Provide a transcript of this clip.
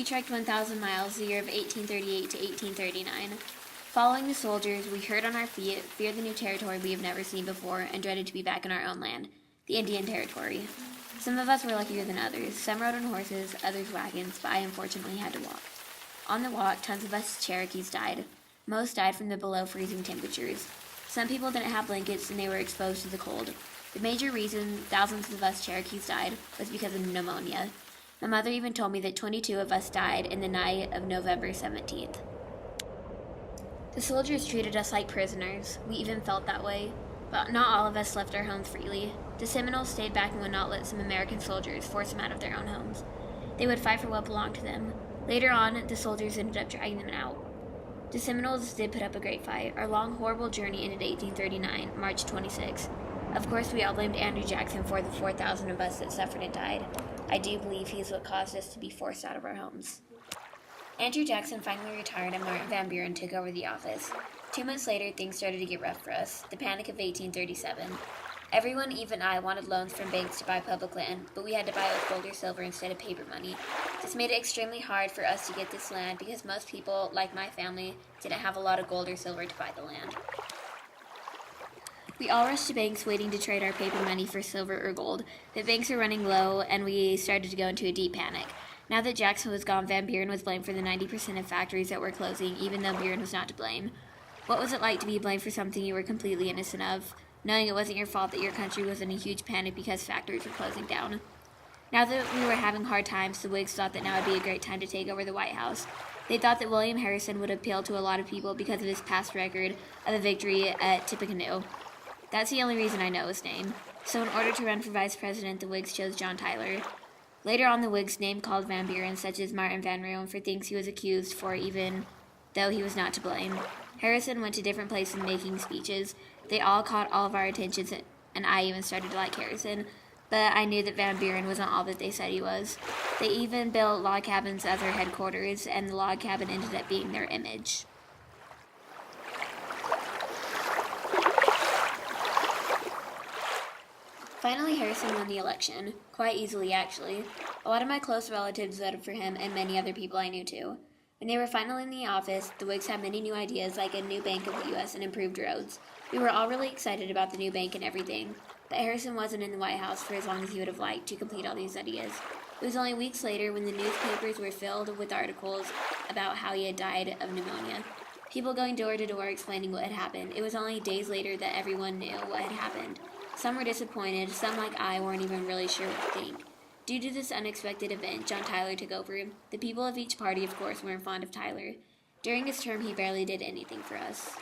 We trekked 1,000 miles the year of 1838 to 1839. Following the soldiers, we hurt on our feet, feared the new territory we have never seen before, and dreaded to be back in our own land, the Indian Territory. Some of us were luckier than others. Some rode on horses, others wagons, but I unfortunately had to walk. On the walk, tons of us Cherokees died. Most died from the below freezing temperatures. Some people didn't have blankets and they were exposed to the cold. The major reason thousands of us Cherokees died was because of pneumonia. My mother even told me that 22 of us died in the night of November 17th. The soldiers treated us like prisoners. We even felt that way. But not all of us left our homes freely. The Seminoles stayed back and would not let some American soldiers force them out of their own homes. They would fight for what belonged to them. Later on, the soldiers ended up dragging them out. The Seminoles did put up a great fight. Our long, horrible journey ended 1839, March 26. Of course, we all blamed Andrew Jackson for the 4,000 of us that suffered and died. I do believe he is what caused us to be forced out of our homes. Andrew Jackson finally retired and Martin Van Buren took over the office. 2 months later, things started to get rough for us. The Panic of 1837. Everyone, even I, wanted loans from banks to buy public land, but we had to buy it with gold or silver instead of paper money. This made it extremely hard for us to get this land because most people, like my family, didn't have a lot of gold or silver to buy the land. We all rushed to banks waiting to trade our paper money for silver or gold, but banks were running low and we started to go into a deep panic. Now that Jackson was gone, Van Buren was blamed for the 90% of factories that were closing, even though Buren was not to blame. What was it like to be blamed for something you were completely innocent of, knowing it wasn't your fault that your country was in a huge panic because factories were closing down? Now that we were having hard times, the Whigs thought that now would be a great time to take over the White House. They thought that William Harrison would appeal to a lot of people because of his past record of a victory at Tippecanoe. That's the only reason I know his name. So in order to run for vice president, the Whigs chose John Tyler. Later on, the Whigs name-called Van Buren, such as Martin Van Buren, for things he was accused for, even though he was not to blame. Harrison went to different places making speeches. They all caught all of our attentions, and I even started to like Harrison. But I knew that Van Buren wasn't all that they said he was. They even built log cabins as their headquarters, and the log cabin ended up being their image. Finally, Harrison won the election. Quite easily, actually. A lot of my close relatives voted for him, and many other people I knew too. When they were finally in the office, the Whigs had many new ideas, like a new Bank of the U.S. and improved roads. We were all really excited about the new bank and everything, but Harrison wasn't in the White House for as long as he would have liked to complete all these ideas. It was only weeks later when the newspapers were filled with articles about how he had died of pneumonia. People going door to door explaining what had happened. It was only days later that everyone knew what had happened. Some were disappointed, some like I weren't even really sure what to think. Due to this unexpected event, John Tyler took over. The people of each party, of course, weren't fond of Tyler. During his term, he barely did anything for us.